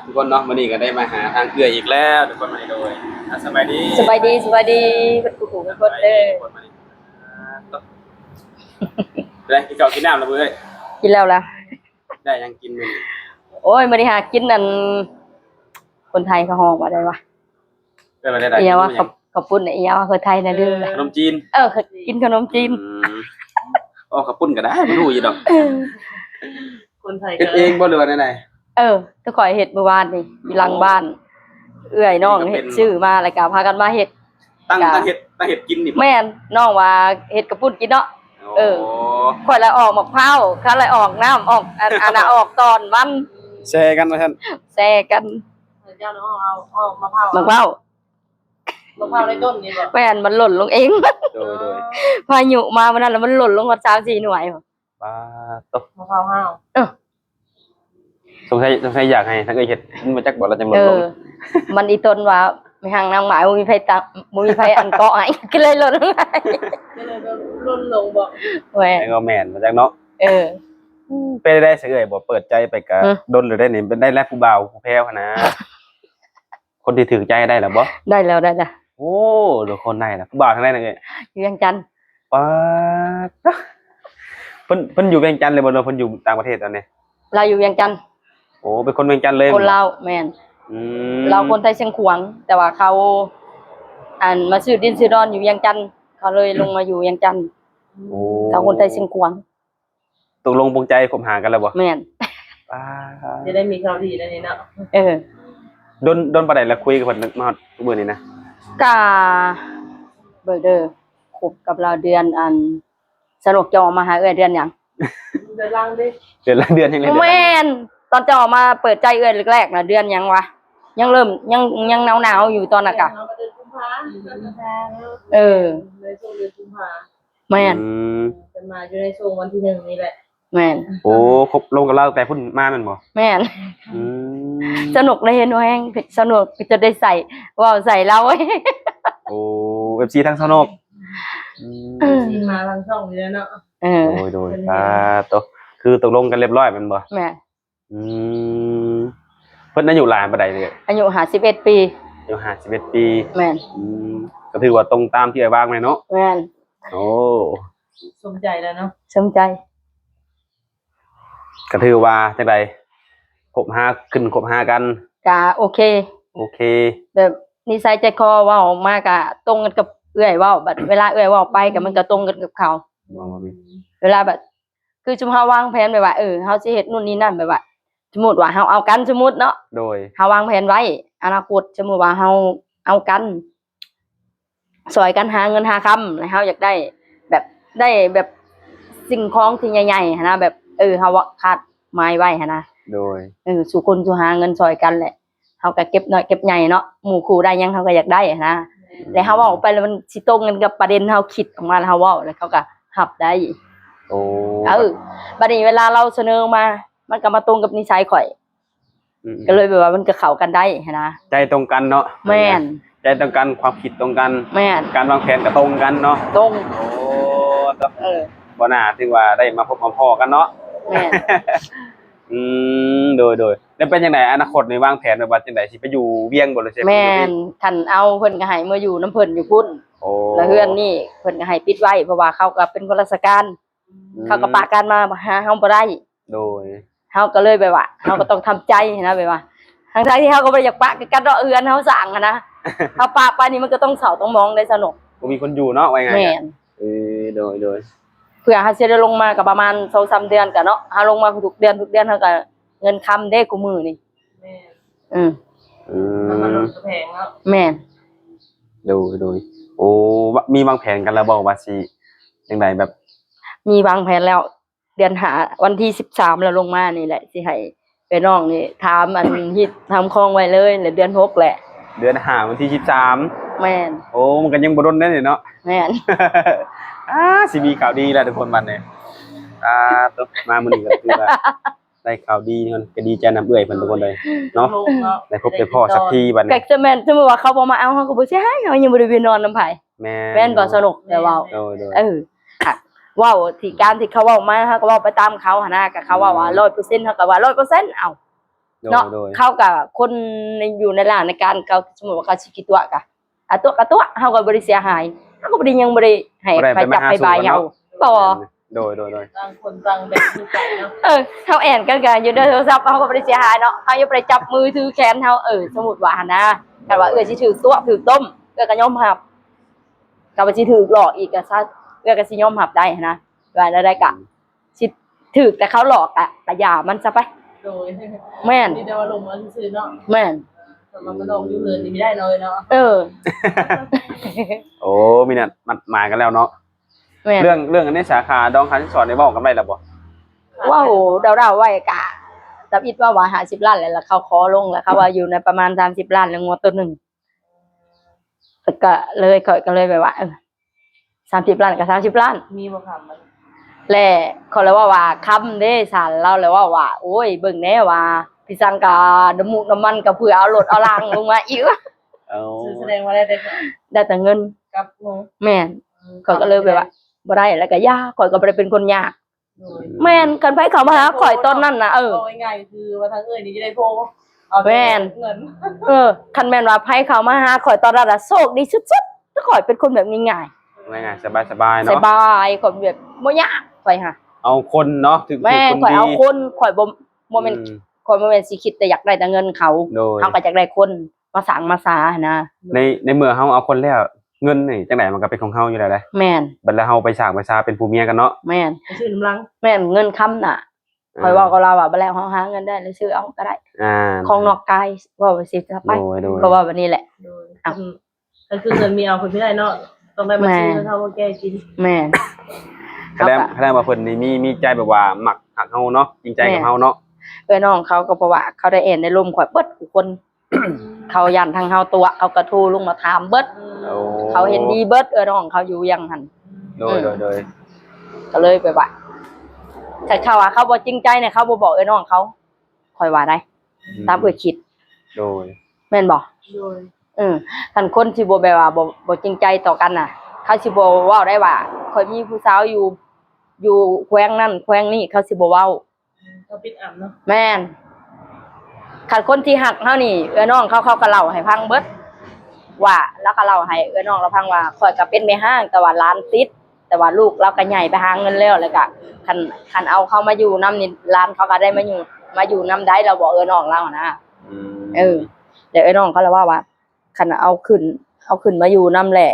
ทุกคนเนาะวันนี้ก็ได้มาหาทางเอื้อยอีกแล้วทุกคนมาโดยสบายดีสบายดีเป็นกูเป็นคนเด้อได้กินข้าวกินน้ำแล้วเว้ยกินแล้วล่ะได้ยังกินมื้อนี้โอ้ยมื้อนี้หากินนั่นคนไทยเขาฮ้องว่าได้วะได้มาได้อีหยังว่าข้าวปุ้นอีหยังว่าคนไทยน่ะลืมขนมจีนกินขนมจีนข้าวปุ้นก็ได้บ่รู้อยู่ดอกคนไทยเฮ็ดเองบ่หรือว่าไหนตะข่อยเฮ็ดเมื่อวานนี่อยู่หลังบ้านเอื้อยน้องเฮ็ดชื่อมาแล้วก็พากันมาเฮ็ดตั้งเฮ็ดกินนี่แม่นน้องว่าเฮ็ดกระปุ้นกินเนาะข่อยละออกมะพร้าวข้าละออกน้ำออกอันน่ะออกตอนมันแชร์กันว่าซั่นแชร์กันเจ้าน้องเอามะพร้าวในต้นนี่บ่แม่นมันหล่นลงเองโดยพายุมาวันนั้นแล้วมันหล่นลงมา3-4หน่วยป้าตกมะพร้าวห้าวสงสัยอยากให้ถ้าเกิดเฮ็ดมาจักบ่เราจะหมดลงมันอีต้นว่าไม่ห่างนางหมายบ่มีไผอันเกาะให้ก็เลยหล่นลงไปก็เลยล่นลงบ่แหว่ก็แม่นมาจักเนาะไปได้เสยบ่เปิดใจไปกะดนหรือได้นี่เป็นได้แล้วผู้บ่าวผู้แพ้วหั่นนะคนที่ถือใจได้แล้วบ่ได้แล้วได้จ้ะโอ้ทุกคนได้แล้วผู้บ่าวทางไหนน่ะเอ้ยอยู่เวียงจันทน์ป๊าดเพิ่นอยู่เวียงจันทน์เลยบ่เนาะเพิ่นอยู่ต่างประเทศตอนนี้เราอยู่เวียงจันทน์โอ้เป็นคนเวียงจันทน์เลยคนลาวแม่นเราคนไทยเชียงขวางแต่ว่าเขามาซื้อดินซื้อดอนอยู่เวียงจันทน์เขาเลยลงมาอยู่เวียงจันทน์โอ้เขาคนไทยเชียงขวางตกลงปลงใจคบหากันแล้วบ่แม่นจะได้มีข่าวดีแล้วนี่เนาะดนปานใดแล้วคุยกับเพิ่นมาทุกมื้อนี้นะก็เบิกเด้อคบกับเราเดือนสนุกจะออกมาหาเอื้อยเดือนหยังเดือนล่างดิเดือนละเดือนยังเลยแม่นตอนจะออกมาเปิดใจเอื้อยแรกๆน่ะเดือนหยังวะยังเริ่มยังหนาวๆอยู่ตอนน่ะกะเดือนกุมภาพันธ์ในช่วงเดือนกุมภาแม่นเป็นมาอยู่ในช่วงวันที่1นี่แหละแม่นโอ้คบลงกับเราแต่พุ่นมาแม่นบ่แม่นสนุกเลยเห็นว่าแฮงสนุกจะได้ใส่ว้าวใส่เราโอ้ FC ทั้งสนุกที่มาทางช่องนี่แล้วเนาะโดยคือตกลงกันเรียบร้อยแม่นบ่แม่เพิ่นอายุหลายปานใดเด้ออายุ51ปีอายุ51ปีแม่นก็ถือว่าตรงตามที่อ้ายวางไว้เนาะแม่นโอ้สมใจแล้วเนาะสมใจก็ถือว่าจังได๋คบหากันก็โอเคแบบนิสัยใจคอเว้าออกมาก็ตรงกันกับเอื้อยเว้าบัดเวลาเอื้อยเว้าไปก็มันก็ตรงกันกับเขาเวลาแบบคือชุมเฮาวางแผนไว้ว่าเฮาสิเฮ็ดนู่นนี่นั่นแบบว่าสมมุติว่าเฮาเอากันสมมุติเนาะโดยเฮาวางแผนไว้อนาคตสมมุติว่าเฮาเอากันช่วยกันหาเงินหาคำแล้วเฮาอยากได้แบบสิ่งของที่ใหญ่ๆนะแบบเฮาคาดหมายไว้นะโดยสู่คนสู่หาเงินช่วยกันแหละเฮาก็เก็บน้อยเก็บใหญ่เนาะหมู่คู่ได้ยังเฮาก็อยากได้นะแล้วเฮาเว้าไปแล้วมันสิตรงกันกับประเด็นเฮาคิดออกมาแล้วเฮาเว้าแล้วเขาก็รับได้โอ้บัดนี้เวลาเราเสนอมามันก็มาตรงกับนิสัยข่อยก็เลยแบบว่ามันก็เข้ากันได้นะใจตรงกันเนาะแม่นใจตรงกันความคิดตรงกันแม่นการวางแผนก็ตรงกันเนาะตรงโอ้บ่น่าถึงว่าได้มาพบมาพ้อกันเนาะแม่นโดยแล้วเป็นจังได๋อนาคตนี่วางแผนไว้ว่าจังได๋สิไปอยู่เวียงบ่หรือสิแม่นคันเอาเพิ่นก็ให้มาอยู่นำเพิ่นอยู่พุ่นแล้วเฮือนนี่เพิ่นก็ให้ปิดไว้เพราะว่าเขาก็เป็นข้าราชการเขาก็ปะกันมาหาเฮาบ่ได้โดยเฮาก็เลยแบบว่าเฮาก็ต้องทำใจนะแบบว่าทั้งที่เฮาก็บ่อยากปะกันเนาะเฮือนเฮาสร้างนะเฮาปะไปนี่มันก็ต้องเสาต้องมองได้สนุกบ่มีคนอยู่เนาะว่าไงแม่นโดยเพื่อเฮาสิได้ลงมาก็ประมาณ 2-3 เดือนก็เนาะเฮาลงมาทุกเดือนเฮาก็เงินค้ำเด้กูมื้อนี่แม่นมันลดแพงเนาะแม่นโดยโอ้มีวางแผนกันแล้วบ่ว่าสิจังได๋แบบมีวางแผนแล้วเดือนวันที่13แล้วลงมานี่แหละสิให้ไปน้องนี่ถามที่ทำคลองไว้เลยแล้วเดือน6แหละเดือน5วันที่13แม่นโอ้มันก็ยังบ่ดนได้นี่เนาะแม่นสิมีข่าวดีแล้วทุกคนบัดนี้ตบมามื้อนี้ก็คือว่าได้ข่าวดีมันก็ดีใจนำเอื้อยเพิ่นทุกคนเลยเนาะได้พบได้พ้อสักทีบัดนี้ก็จะแม่นสมมุติว่าเขาบ่มาเอาเฮาก็บ่สิให้เฮายังบ่ได้ไปนอนนำไผแม่นบ่สนุกแต่ว่า เว้าที่การที่เขาเว้ามาเฮาก็เว้าไปตามเขาหั่นนะก็เขาเว้าว่า100%เฮาก็ว่า100%เอ้า โดย เนาะ โดย เขากับคนในอยู่ในร้านในการเขาสมมุติว่าเขาสิกิตัวกะอะตัวเฮาก็บ่ได้เสียหายเฮาก็บ่ได้ยังบ่ได้ให้ไปจับไปบายเฮาบ่ โดยโดยโดย ต่างคนต่างแบบคือใจเนาะ เฮาแอนกันอยู่ในโทรศัพท์เฮาก็บ่ได้เสียหายเนาะเฮาอย่าไปจับมือถือแขนเฮาสมมุติว่าหั่นนะก็ว่าสิถือตัวถือต้มก็ยอมรับก็ว่าสิถือหลอกอีกก็ซะก็สิยอมรับได้หั้นนะว่าได้ก็สิถือแต่เขาหลอกอะก็อย่ามันซะไป โดย แม่น นี่เดี๋ยวลงมาซื่อๆเนาะ แม่น มันลงอยู่เลยนี่ไม่ได้เลยเนาะ โอ้มีเนี่ยมันมากันแล้วเนาะ แม่น เรื่องอันนี้สาขาดองคันสอนได้บอกกันได้แล้วบ่ ว้าวเดาๆไว้กะตับอิดว่า50ล้านแล้วเขาขอลงแล้วเขาว่าอยู่ในประมาณ30ล้านแล้วงวดตัวหนึ่งก็เลยก็เลยแบบว่า30ล้านกับ30ล้าน มีบ่คำมัน และเขาเลยว่าคำเด้สารเราเลยว่าโอ้ยเบิ่งแน่ว่าพี่สังกาน้ำมูกน้ำมันก็เพื่อเอารถเอาลางลงมาอีก เอา แสดงว่าได้แต่เงิน กับงู แม่นข่อยก็เลยแบบว่าบ่ได้แล้วก็ยากข่อยก็บ่ได้เป็นคนยาก โดย แม่นกันไปเขามาหาข่อยตอนนั้นน่ะง่ายๆคือว่าทางนี่จะได้โพเอาเงิน คันแม่นว่าไผเขามาหาข่อยตอนนั้นน่ะโชคดีสุดๆถ้าข่อยเป็นคนแบบง่าย ง่ายๆสบายๆ ๆส เนาะ บายข่อยแบบบ่ยากข่อยหา เอาคนเนาะถึง แม่น คน ข่อย ดี เอาคนข่อยบ่แม่นข่อยบ่แม่นสิคิดแต่อยากได้แต่เงินเขา โดย เขาก็อยากได้คนมาสร้างมาสานะ ในเมื่อเฮาเอาคนแล้วเงินนี่จังไดมันก็เป็นของเฮาอยู่แล้วเด้ แม่น บัดแล้วเฮาไปสร้างประชาเป็นผู้เมียกันเนาะ แม่น ชื่อน้ำลัง แม่นเงินค้ำน่ะข่อยเว้ากับเราว่าบ่แล้วเฮาหาเงินได้แล้วซื้อเอาก็ได้ ของนอกกายว่าไปสิจะไป โดย ก็ว่าแบบนี้แหละ โดยก็คือเงินมีเอาคนไม่ได้เนาะต้องได้มาซื้อเท่าว่าแกกิน แม่น แสดงว่าเพิ่นนี่มีใจแบบว่ามักหักเฮาเนาะจริงใจกับเฮาเนาะ น้องเขาก็บอกว่าเขาได้เอ็นในลมข่อยเบิดทุกคน เขายันทางเฮาตัวเขากระทูลงมาถามเบิด เขาเห็นดีเบิดน้องเขาอยู่ยังหัน โดย ก็เลยไปว่าแต่เขาว่าเขาบ่จริงใจเนี่ยเขาบ่บอกน้องเขาข่อยว่าได้ตามคิด โดย แม่นบ่ โดย คันคนที่บ่แบบว่าบ่จริงใจต่อกันน่ะเขาสิบ่เว้าได้ว่าข่อยมีผู้สาวอยู่แขวงนั้นแขวงนี้เขาสิบ่เว้า ก็ปิดอ่ำเนาะ แม่นคันคนที่หักเฮานี่น้องเขาก็เล่าให้ฟังเบิดว่าแล้วก็เล่าให้น้องเราฟังว่าข่อยก็เป็นแม่ห้างแต่ว่าร้านติดแต่ว่าลูกเราก็ใหญ่ไปหาเงินแล้วก็คันเอาเขามาอยู่นำนี่ร้านเขาก็ได้มาอยู่นำได้เราบอกน้องเรานะเดี๋ยวน้องเขาเลยว่าคันเอาขึ้นมาอยู่นำแหละ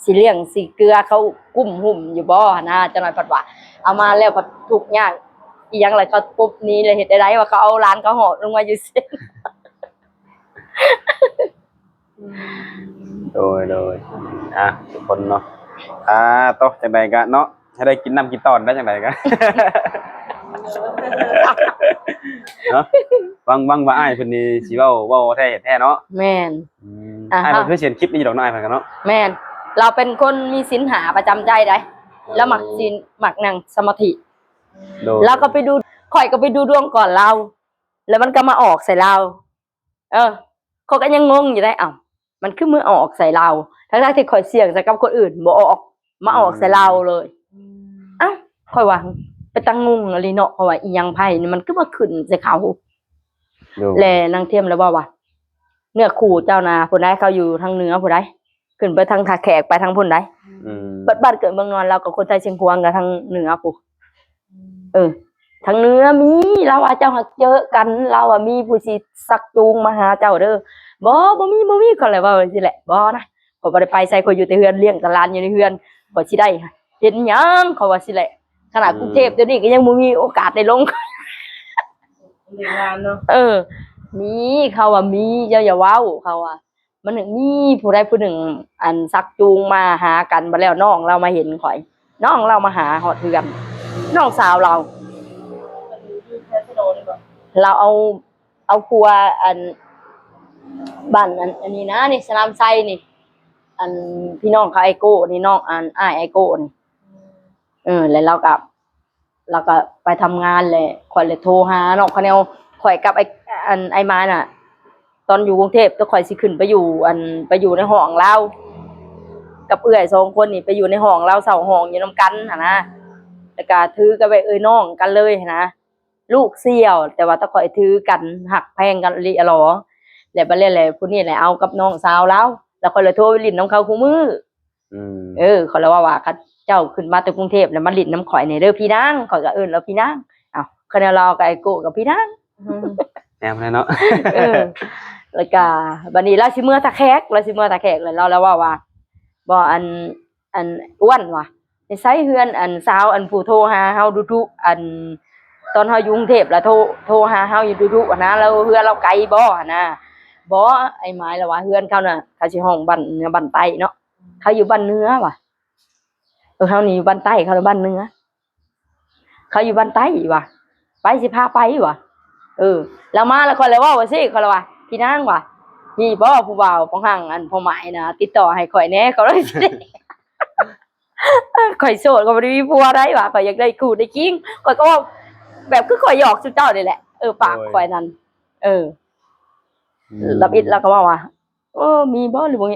สิเลี้ยงสิเกลือเขากุ้มหุ่มอยู่บ่นะจังหน่อยพัดว่าเอามาแล้วพัดทุกอย่างอีหยังไรเขาปุ๊บนี้เลยเฮ็ดได้ว่าเขาเอาร้านเขาเหาะลงมาอยู่เส้น โดยทุกคนเนาะโตจังไดก็เนาะให้ได้กินน้ำกินตอนได้จังไดก็ เนาะวังว่าอ้ายเพิ่นนี่สิเว้าแท้เฮ็ดแท้เนาะ แม่น อ้ายมันคือเขียนคลิปนี้ดอกน้อยเพิ่นกันเนาะ แม่นเราเป็นคนมีศีลหาประจำใจได้แล้วมักศีลมักนั่งสมาธิแล้วก็ไปดูข่อยก็ไปดูดวงก่อนเราแล้วมันก็มาออกใส่เราเขาก็ยังงงอยู่ได้มันคือมือออกใส่เราทั้งที่ข่อยเสี่ยงใส่กับคนอื่นบ่ออกมาออกใส่เราเลยข่อยว่าไปตั้งงงอะไรเนาะเพราะว่าอีหยังไผนี่มันก็มาขึ้นใส่เขาแลนางเทียมแล้วว่าเนื้อคู่เจ้านาผู้ใดเขาอยู่ทางเหนือผู้ใดขึ้นไปทางท่าแขกไปทางพุ่นใดบ้านเกิดเมืองนอนเรากับคนไทยเชียงควางกับทางเหนือปุ๊ทางเหนือมีเราว่าเจ้าหักเจอกันเราว่ามีผู้สิสักจูงมาหาเจ้าเด้อบ่มีก็เลยว่าสิแหละบ่นะก็บ่ได้ไปใส่คนอยู่แต่เฮือนเลี้ยงตลาดอยู่ในเฮือนก็สิได้เห็นหยังเขาว่าสิแหละขนาดกรุงเทพเดี๋ยวนี้ก็ยังบ่มีโอกาสได้ลง งานเนาะมีเขาว่ามีอย่าเว้าเขาว่ามันมีผู้ใดผู้หนึ่งอันซักจูงมาหากันบ่แล้วน้องเรามาเห็นข่อยน้องเรามาหาฮอดเฮือนน้องสาวเราเราเอาครัวอันบ้านอันนี้นะนี่สนามไซนี่อันพี่น้องเขาไอโก้นี่น้องอันอ้ายไอโก้นี่แล้วเราก็ไปทำงานเลยข่อยเลยโทรหาน้องเขาแนวข่อยกับไอ้มาน่ะตอนอยู่กรุงเทพก็ข่อยสิขึ้นไปอยู่ในห้องเรา กับเอื้อย2คนนี่ไปอยู่ในห้องเราเสาห้องอยู่นํกันหั่นนะแล้วก็ถือกันไปน้องกันเลยหั่นนะลูกเสี่ยวแต่ว่าถ้าข่อยถือกันหักแพงกันลิอะหรอแล้วบัดนี้แหละผู้นี้แหละเอากับน้องสาวแล้วข่อยเลยโทรไปลิ้นน้ำเขาคู่มือเขาเลยว่าคันเจ้าขึ้นมาจากกรุงเทพแล้วมาลิ้นน้ำข่อยนี่เด้อพี่นางข่อยก็แล้วพี่นางอ้าวคันเรากับไอ้โกกับพี่นาง แอมเลยเนาะ แล้วก็บัดนี้เราสิเมื่อตะแคกเลยเราแล้วว่าบ่อันอ้วนว่ะไปไสเฮือนอันสาวอันผู้โทรหาเฮาดุๆอันตอนเฮาอยู่กรุงเทพแล้วโทรหาเฮาอยู่ดุๆนะแล้วเฮือนเราไกลบ่นะบ่ไอ้หมายแล้วว่าเฮือนเขาน่ะเขาสิห้องบ้านเหนือบ้านใต้เนาะเขาอยู่บ้านเหนือว่ะเฮานี่อยู่บ้านใต้เขาบ้านเหนือเขาอยู่บ้านใต้ว่ะไปสิพาไปว่ะแล้วมาแล้วค่อยเลยว่าสิเขาเลยว่าพี่นางว่ะมีบ่ผู้บ่าวของห่างอันพ่อหมายนะติดต่อให้ข่อยแหน่เขาเลยสิข่อยโสดก็บ่ได้มีผัวได้ว่ะข่อยอยากได้คู่ได้กิ้งข่อยก็ว่าแบบคือข่อยหยอกสุดเจ้านี่แหละปากข่อยนั่นรับอิดแล้วก็ว่ามีบ่หรือบ่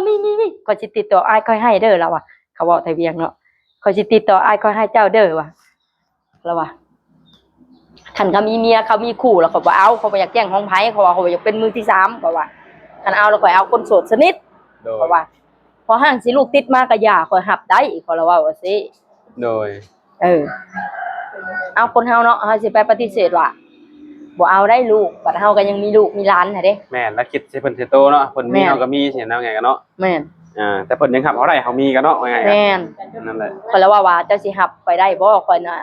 มีมีข่อยสิติดต่ออ้ายข่อยให้เด้อแล้วว่ะเขาเว้าไทยเวียงเนาะข่อยสิติดต่ออ้ายข่อยให้เจ้าเด้อว่ะแล้วว่ะคันเขามีเมียเขามีคู่แล้วเขาบ่เอาเขาบ่อยากแย่งของไผเขาว่าเขาบ่อยากเป็นมือที่3ก็ว่าคันเอาแล้วข่อยเอาคนโสดสนิทก็ว่าพอห่างสิลูกติดมาก็อย่าข่อยรับได้เขาละว่าสิโดยเอาคนเฮาเนาะเฮาสิไปปฏิเสธว่าบ่เอาได้ลูกบัดเฮาก็ยังมีลูกมีหลานน่ะเด้แม่นแล้วคิดสิเพิ่นสิโตเนาะเพิ่นมีเฮาก็มีสิเนาะไงกันเนาะแม่นแต่เพิ่นยังรับเอาได้เฮามีกันเนาะว่าไงแม่นนั่นแหละข่อยละว่าเจ้าสิรับข่อยได้บ่ข่อยน่ะ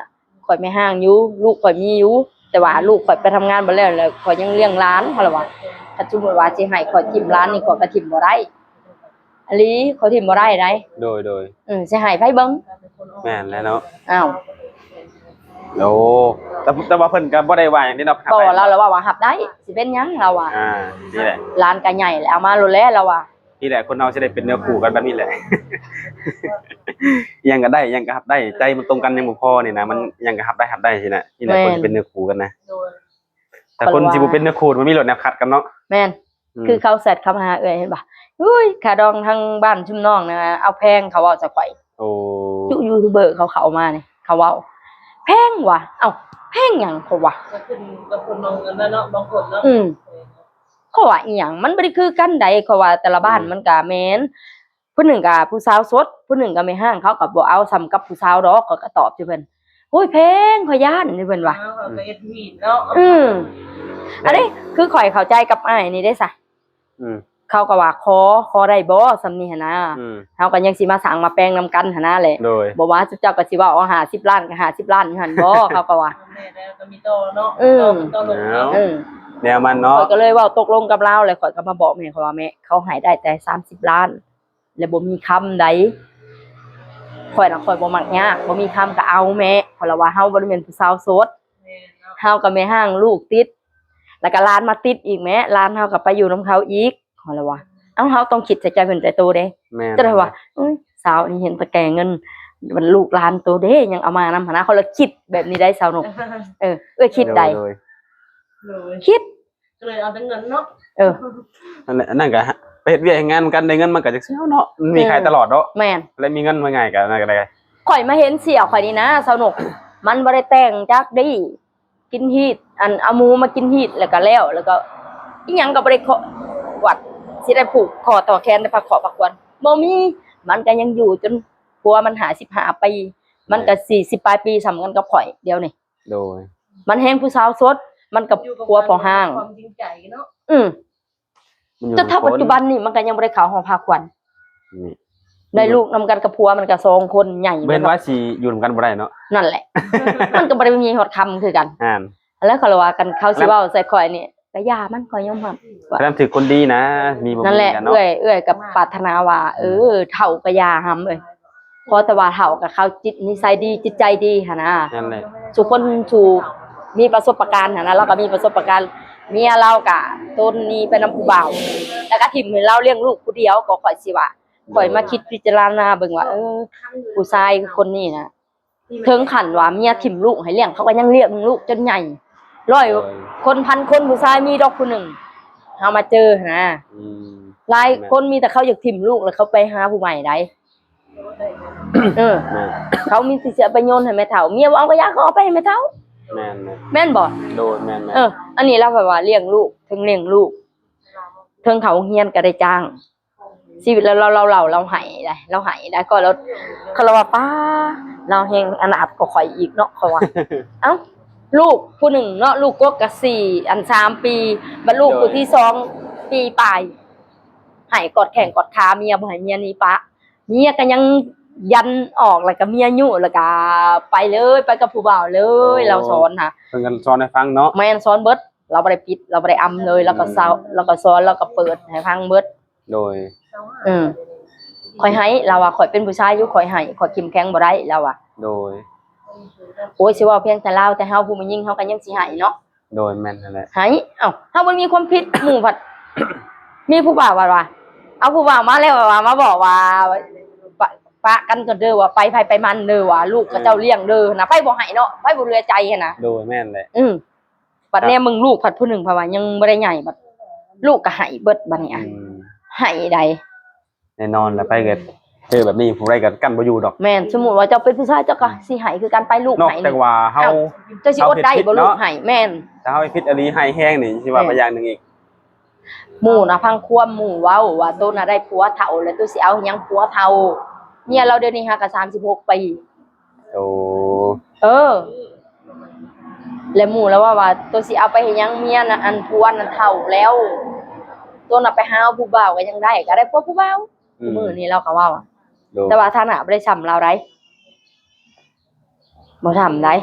ข่อยไม่ห่างอยู่ลูกข่อยมีอยู่แต่ว่าลูกข่อยไปทำงานบ่แล้วข่อยยังเลี้ยงหลานเขาละว่าถ้าสมมุติว่าสิให้ข่อยทิ่มหลานนี่ข่อยก็ทิ่มบ่ได้อันนี้ข่อยทิ่มบ่ได้โดยสิให้ไผเบิ่งแม่นแล้วเนาะอ้าวโอ้แต่ว่าเพิ่นก็บ่ได้ว่าหยังนี่เนาะบ่เราว่ารับได้สิเป็นหยังเราว่านี่แหละหลานก็ใหญ่แล้วเอามาโลดแล้วเราว่านี่แหละคนเฮาสิได้เป็นเนื้อคู่กันแบบนี้แหละยังก็ได้ยังก็รับได้ใจมันตรงกันยังบ่พอนี่นะมันยังก็รับได้สินะนี่แหละคนสิเป็นเนื้อคู่กันนะแต่คนสิบ่เป็นเนื้อคู่มันมีรถแนวขัดกันเนาะแม่นคือเขาแซดเข้ามาหาเอ้ยเห็นบ่อุ้ยค่าดองทางบ้านชุมน้องนะเอาแพงเขาเว้าจะข่อยโอ้ยูทูบเบอร์เขามานี่เขาเว้าแพงว่ะเอ้าแพงหยังเขาว่าก็ขึ้นกับคนน้องกันเนาะบางคนเนาะเขาว่าอีหยังมันบ่ได้คือกันใดเขาว่าแต่ละบ้านมันก็แม่นผู้หนึ่งก็ผู้สาวสดผู้หนึ่งก็ไม่ห้างเขาก็บ่เอาซ้ำกับผู้สาวดอกเขาก็ตอบอยู่เพิ่นโอ้ยแพงข่อยย่านนี่เพิ่นว่าก็เฮ็ดผิดเนาะอันนี้คือข่อยเข้าใจกับอ้ายนี่ได้ซะเขาก็ว่าขอได้บ่ซำนี้หั่นนะเฮาก็ยังสิมาสร้างมาแปลงนำกันหั่นนะแหละบ่ว่าเจ้าก็สิว่าเอา50ล้านก็50ล้านอยู่หั่นบ่เขาก็ว่าแม่แล้วก็มีโตเนาะต่อลงแนวมันเนาะข่อยก็เลยเว้าตกลงกับเราแล้วข่อยก็มาบอกแม่เขาว่าแม่เขาให้ได้แต่30ล้านแล้วบ่มีคำใดข่อยน่ะข่อยบ่มักยากบ่มีคำก็เอาแม่เพราะว่าเฮาบ่ได้เป็นผู้สาวโสดเฮาก็แม่ห้างลูกติดแล้วก็หลานมาติดอีกแม่หลานเฮาก็ไปอยู่นํเขาอีกเพราะว่าเฮาต้องคิดใส่ใจเพิ่นใจโตเด้จะได้ว่าสาวนี่เห็นตะแกเงินมันลูกหลานโตเด้ยังเอามานำหนะเขาละคิดแบบนี้ได้สาวนกคิดได้คิดก็เลยเอาแต่เงินเนาะนั่นก็ไปเฮ็ดเวียกงานกันได้เงินมันก็จักเสียวเนาะมันมีขายตลอดเนาะแม่นแล้วมีเงินมาง่ายก็นั่นก็ได้ข่อยมาเห็นเสี่ยวข่อยนี่นะสาวนกมันบ่ได้แต่งจักดีกินฮีทอันเอาหมูมากินฮีทแล้วก็อีหยังก็บ่ได้วัดสิได้ผูกคอต่อแขนได้พักขอพักควรบ่มีมันก็ยังอยู่จนผัวมัน55ปีมันก็40ปลายปีสำกันกับข่อยเดี๋ยวนี่โดยมันแฮงผู้สาวสดมันกับผัวพอห้างความจริงใจเนาะจนถ้าปัจจุบันนี่มันก็ยังบ่ได้เข้าหอพักควรได้ลูกนำกันกับผัวมันก็2คนใหญ่เว้นว่าสิอยู่นำกันบ่ได้เนาะนั่นแหละมันก็บ่ได้มีฮอดคำคือกันแล้วเขาว่ากันเขาสิเว้าใส่ข่อยนี่ก็ย่ามันข่อยยอมรับว่าถือคนดีนะมีบ่มีกันเนาะนั่นแหละเอื้อยกับปรารถนาว่าเฒ่าก็ย่าหำเอ้ยพอแต่ว่าเฒ่าก็เขาจิตนิสัยดีจิตใจดีหั่นน่ะนั่นแหละทุกคนมีประสบการณ์หั่นนะเราก็มีประสบการณ์เมียเราก็ต้นนี้เป็นน้ำผู้บ่าวแล้วก็ทิ่มให้เราเลี้ยงลูกผู้เดียวก็ข่อยสิว่าข่อยมาคิดพิจารณาเบิ่งว่าผู้ชายคนนี้นะถึงขั้นว่าเมียทิ่มลูกให้เลี้ยงเขาก็ยังเลี้ยงลูกจนใหญ่100คนพันคนผู้ชายมีดอกผู้หนึ่งเฮามาเจอนะหลายคนมีแต่เขาอยากทิ่มลูกแล้วเขาไปหาผู้ใหม่ได้ เออ แม่น เขามีสิเสียไปโยนให้แม่เฒ่าเมียบ่เอาก็อยากเอาไปให้แม่เฒ่า แม่น แม่นบ่ โดยแม่น อันนี้เราแบบว่าเลี้ยงลูกถึงเลี้ยงลูกถึงเขาเฮียนก็ได้จ้างชีวิตเราให้ได้ก็เราเขาว่าป้าเราแฮงอนาถก็ข่อยอีกเนาะเขาว่า เอ้าลูกผู้หนึ่งเนาะลูกก็4 3 ปีบัดลูกผู้ที่2 ปีปลายให้กอดแข้งกอดขาเมียบ่ให้เมียหนีปะเมียก็ยังยันออกแล้วก็เมียยุ่แล้วก็ไปเลยไปกับผู้บ่าวเลยเราสอนค่ะ เพิ่นก็สอนให้ฟังเนาะ แม่นสอนเบิดเราบ่ได้ปิดเราบ่ได้อำเลยแล้วก็เซาแล้วก็สอนแล้วก็เปิดให้ฟังเบิด โดย ข่อยให้เราว่าข่อยเป็นผู้ชายอยู่ข่อยให้ข่อยเข้มแข็งบ่ได้เราว่า โดย โอ้ยสิว่าเพียงแต่เราแต่เฮาผู้มายิงเฮาก็ยังสิให้เนาะ โดยแม่นนั่นแหละ ให้เอ้าเฮาบ่มีความผิดหมู่ผัด มีผู้บ่าวว่าเอาผู้บ่าวมาแล้วว่ามาบอกว่าปะกันก็เด้อว่าไปไผไปมันเด้อว่าลูกก็เจ้าเลี้ยงเด้อนะไผบ่ให้เนาะไผบ่เหลือใจหั่นน่ะ โดยแม่นแหละ บัดเนี้ยมึงลูกผัดผู้หนึ่งเพราะว่ายังบ่ได้ใหญ่บัดลูกก็ให้เบิดบัดนี้อ่ะให้ใด แน่นอนแล้วไปเกิดเจอแบบนี้ผู้ใดก็กันบ่อยู่ดอก แม่นสมมุติว่าเจ้าเป็นผู้ชายเจ้าก็สิให้คือการไปลูก นอก ให้ จากว่าเฮา เจ้าสิอดได้บ่ลูกให้แม่น ถ้าเฮาไปพิษอลีให้แห้งนี่สิว่าไปอย่างหนึงอีก หมู่น่ะพังความหมู่เว้าว่าโตน่ะได้ผัวเฒ่าแล้วตัวสิเอาหยังผัวเฒ่าเมียเราเดี๋ยวนี้หาก็36 ปี โอ้ แล้วหมู่แล้วว่าตัวสิเอาไปเฮ็ดหยังเมียน่ะอันผัวน่ะเฒ่าแล้วตัวน่ะไปหาผู้บ่าวก็ยังได้ก็ได้ผัวผู้บ่าวมื้อนี้เราก็ว่า โดย แต่ว่าฐานะบ่ได้ซ้ำเราได้บ่ทำได้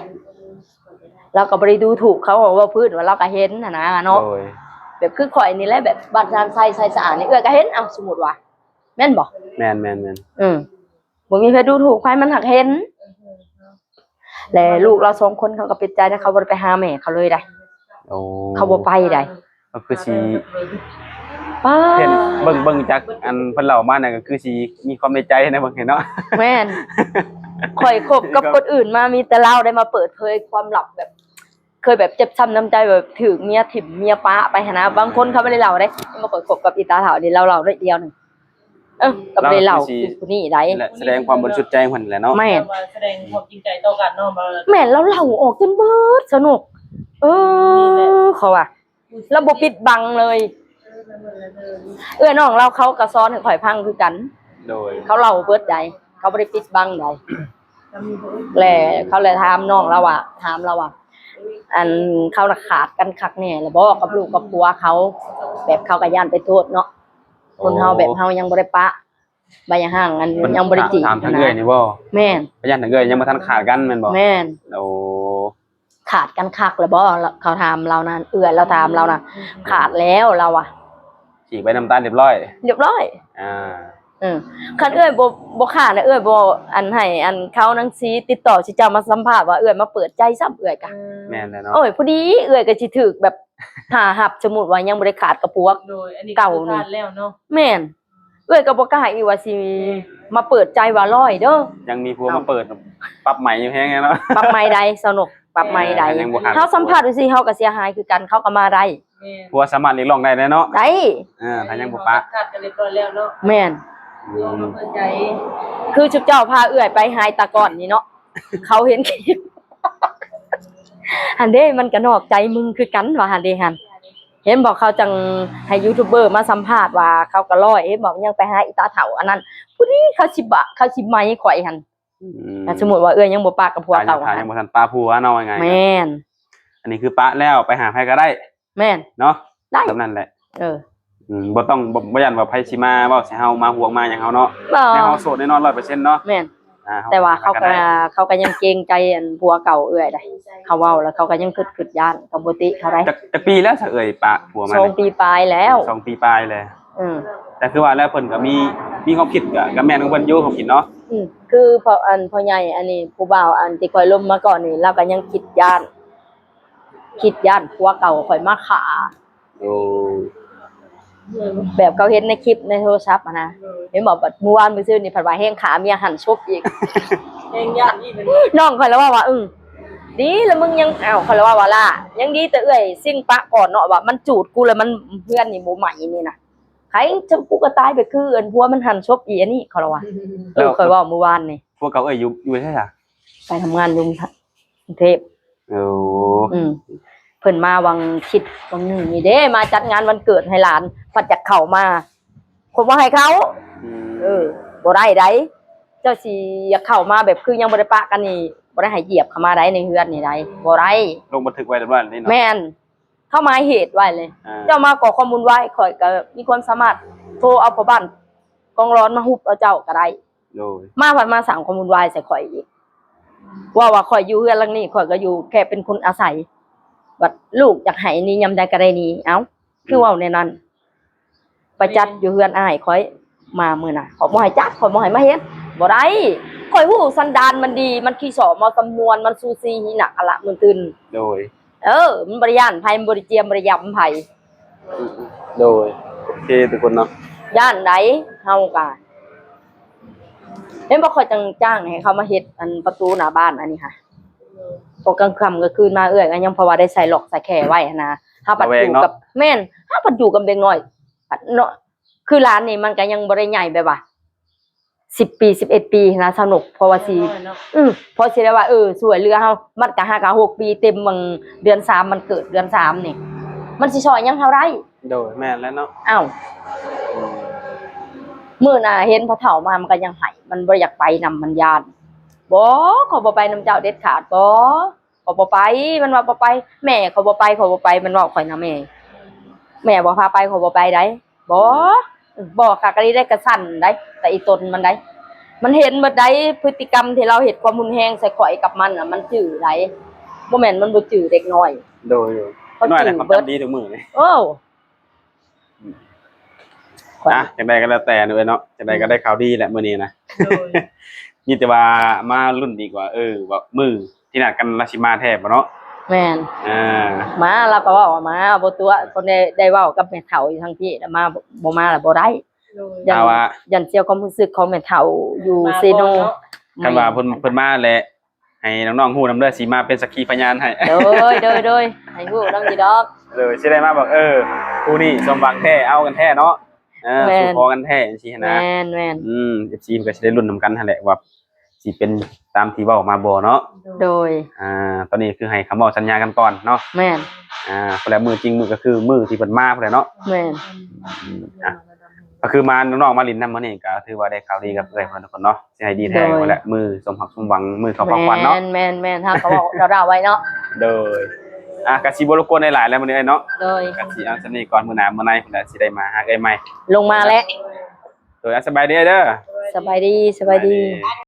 เราก็บ่ได้ดูถูกเขาว่าพื้นว่าเราก็เห็นน่ะนะเนาะ โดย แบบคือข่อยนี่แหละแบบบ้านชานใส่สะอาดนี่ก็เห็นเอาสมมุติว่าแม่นบ่ แม่น บ่มีใครดูถูกใครมันหักเห็นแล้วลูกเรา2 คนเขาก็ปิดใจนะเขาบ่ได้ไปหาแม่เขาเลยได้ โอ้ เขาบ่ไปได้ ก็คือสิ ป้า เห็นเบิ่งจากอันเพิ่นเล่ามาน่ะก็คือสิมีความในใจนะเบิ่งเห็นเนาะ แม่นข่อยคบกับคนอื่นมามีแต่เราได้มาเปิดเผยความลับแบบ เคยแบบเจ็บช้ำน้ำใจแบบถึงเมียถิ่มเมียป้าไปหนะบางคนเขาไม่ได้เล่าได้มาข่อยคบกับอีตาเฒ่านี่เราได้เดียวนึงก็บ่ได้เล่าคือผู้นี้ได้ และแสดงความบริสุทธิ์ใจของเพิ่นแหละเนาะ แม่น แสดงความจริงใจต่อกันเนาะมา แม่นเราเล่าออกจนเบิดสนุกเขาว่าเราบ่ปิดบังเลยน้องเราเขาก็ซ้อนให้ข่อยพังคือกัน โดย เขาเล่าเบิดใดเขาบ่ได้ปิดบังใดแลเขาเลยถามน้องเราว่าถามเราว่าอันเขาน่ะขาดกันคักแน่แล้วบ่กับลูกกับผัวเขาแบบเขาก็ย่านไปโทษเนาะคนเฮาแบบเฮายังบ่ได้ปะใบห่างอันยังบ่ได้จีบ ถามทางเอื้อยนี่บ่ แม่น พยานทางเอื้อยยังบ่ทันขาดกันแม่นบ่ แม่น โอ้ ขาดกันคักแล้วบ่เขาถามเรานั่นเราถามเราน่ะขาดแล้วเราอ่ะ ฉีกใบน้ำตาลเรียบร้อย เรียบร้อย อ่า คันบ่ขาดนะบ่อันให้อันเขานังซีติดต่อสิเจ้ามาสัมภาษณ์ว่ามาเปิดใจซ้ำกะ แม่นแล้วเนาะ โอ้ยพอดีก็สิถึกแบบหาหับสมมุติว่ายังบ่ได้ขาดกับพวก โดยอันนี้ เก่านี่ นี่แล้วเนาะ แม่นก็บ่กล้าอีกว่าสิมาเปิดใจว่าร้อยเด้อ ยังมีผัวมาเปิดปรับใหม่อยู่แฮงไงเนาะ ปรับใหม่ใดสนุกปรับใหม่ใด ยังบ่ขาด เฮาสัมภาษณ์ดูสิเฮาก็เสียหายคือกันเขาก็มาได้ แม่น ผัวสามารถเรียกร้องได้เนาะ ได้ ถ้ายังบ่ปะ ขาดกันเรียบร้อยแล้วเนาะ แม่น ลองมาเปิดใจ คือชุบเจ้าพาไปหายตาก่อนนี่เนาะ เขาเห็นคลิปหันเด้มันก็นอกใจมึงคือกันว่าหันเด้หันเห็นบอกเขาจังให้ยูทูบเบอร์มาสัมภาษณ์ว่าเขาก็ร้อยเห็นบอกยังไปหาอีตาเฒ่าอันนั้นผู้นี้เขาสิไม้ข่อยหันถ้าสมมุติว่ายังบ่ปากกับผัวเก่า ถ้ายังบ่ทันปะผัวเนาะยังไง แม่น อันนี้คือปะแล้วไปหาไผก็ได้ แม่น เนาะ ได้ แบบนั้นแหละ บ่ ต้องบ่ยันว่าไผสิมาเว้าใส่เฮามาห่วงมาหยังเฮาเนาะในเฮาโสดแน่นอน 100% เนาะ แม่นแต่ว่าเขาก็ยังเกรงใจอันผัวเก่าได้เขาเว้าแล้วเขาก็ยังคิดย่านกับบ่ติเขาได้ จักปีแล้วซะเอ่ยปะผัวมา 2 ปีปลายแล้ว 2 ปีปลายเลย แต่คือว่าแล้วเพิ่นก็มีความคิดกับแม่นของเพิ่นอยู่ความคิดเนาะ คือพ่อใหญ่อันนี้ผู้บ่าวอันที่คอยล้มมาก่อนนี่เราก็ยังคิดย่านผัวเก่าคอยมาขา โอ้ แบบเขาเห็นในคลิปในโทรศัพท์นะเห็นบอกแบบเมื่อวานมื้อซื่อนี่ผัดว่าแห้งขาเมียหั่นชุบอีก แม่งญาตินี่เป็น น้องคอยแล้วว่าดีแล้วมึงยังคอยแล้วว่าล่ะยังดีแต่เอ้ยซิ่งปะก่อนเนาะว่ามันจูดกูแล้วมันเพื่อนนี่บ่ใหม่นี่นะข ใครจะกูก็ตายไปคืออันพัวมันหันชบอีอันนี้เขาว่าเคยว่าเมื่อวานนี่ พวกเขาอยู่ใช่ไหม ไปทำงานอยู่กรุงเทพ โอ้ เพิ่นมาวังคิดวังหนึ่งนี่เด้มาจัดงานวันเกิดให้หลานปัดจากเขามาคนว่าให้เขาบ่ได้ไดเจ้าสิอยากเข้ามาแบบคือยังบ่ได้ปะกันนี่บ่ได้ให้เหยียบเข้ามาได้ในเฮือนนี่ได้บ่ได้ ลงบันทึกไว้แล้วว่านี่เนาะ แม่นเข้ามาเหตุไว้เลย เจ้ามาก่อข้อมูลไว้ข่อยก็มีความสามารถโทรเอาพ่อบ้านกองร้อนมาฮุบเอาเจ้าก็ได้ โดย มาผ่านมาสั่งข้อมูลไว้ใส่ข่อยอีกว่าข่อยอยู่เฮือนหลังนี้ข่อยก็อยู่แค่เป็นคนอาศัยบัดลูกอยากให้นี่ยามใดก็ได้นี่เอ้าคือเว้าในนั้นไปจัดอยู่เฮือนอ้ายข่อยมามื้อน่ะขอบ่ให้จัดขอบ่ให้มาเฮ็ดบ่ได้ข่อยฮู้สันดานมันดีมันขี้สอมาสำนวนมันซูซีหินะอะละมึนตื่น โดย มันบริยานไผมันบริเจียมบริยำไผ โดยโอเคทุกคนเนาะ ย่านไหนเฮากะเห็นบ่ค่อยจังจ้างให้เขามาเฮ็ดอันประตูหน้าบ้านอันนี้ค่ะพอกลางค่ำก็คืนมาก็ยังเพราะว่าได้ใส่หลอกใส่แข่ไว้นะถ้าปัดอยู่กับแม่นถ้าปัดอยู่กับเด็กน้อยเนาะคือร้านนี้มันก็ยังบ่ได้ใหญ่แบบว่า10 ปี11 ปีนะสนุกเพราะว่าสิพอสิได้ว่าสวยเรือเฮามันก็5ก็6 ปีเต็มบางเดือน3มันเกิดเดือน3นี่มันสิช่วยยังเฮาได้ โดยแม่นแล้วเนาะ อ้าวมื้อน่ะเห็นพ่อเฒ่ามามันก็ยังให้มันบ่อยากไปนำมันญาติบ่ขอบ่ไปนำเจ้าเด็ดขาดบ่ขอบ่ไปมันว่าบ่ไปแม่ขอบ่ไปมันว่าข่อยนะแม่บ่พาไปขอบ่ไปได้บ่คักอันนี้ได้กระสั่นได้แต่อีตนมันได้มันเห็นหมดได้พฤติกรรมที่เราเฮ็ดความรุนแรงใส่ข่อยกับมันน่ะมันจื้อได้บ่แม่นมันบ่จื้อเด็กน้อย โดยน้อยแหละความจำดีทุกมื้อนี่ จังใดก็แล้วแต่เนาะจังใดก็ได้ข่าวดีแหละมื้อนี้นะมีแต่ว่ามารุ่นดีกว่าว่ามื้อที่นัดกันราชิมาแท้บ่เนาะ แม่นมาแล้วก็เว้ามาบ่ตัวคนได้เว้ากับแม่เฒ่าอยู่ทางพี่แล้วมาบ่มาแล้วบ่ได้ยันเสียความรู้สึกของแม่เฒ่าอยู่เซโน คันว่าเพิ่นมาแหละให้น้องๆฮู้นำเด้อสิมาเป็นสักขีพยานให้ โดยให้ฮู้นำอยู่ดอกเลยสิได้มาบอกคู่นี้สมหวังแท้เอากันแท้เนาะสู้พอกันแท้จังซี่นะแม่นFC มันก็สิได้ลุ้นนำกันนั่นแหละว่าสิเป็นตามที่เว้ามาบ่เนาะโดยตอนนี้คือให้คำเว้าสัญญากันก่อนเนาะแม่นคนละมือจริงมือก็คือมือที่เพิ่นมาพุ่นแหละเนาะแม่นก็คือมาน้องๆมาลินนำมื้อนี้ก็ถือว่าได้ข่าวดีกับเอ้ยเพิ่นทุกคนเนาะสิให้ดีแท้พุ่นแหละมือสมหวังมือเข้าฝันเนาะแม่นถ้าเขาบอกเราไว้เนาะโดยกะสิบ่รบกวนหลายๆแล้วมื้อนี้เนาะโดยกะสิเอาซั่นนี้ก่อนมื้อหน้ามื้อในพุ่นแหละสิได้มาหาเอ้ยใหม่ลงมาแล้วโดยสบายดีเด้อสบายดี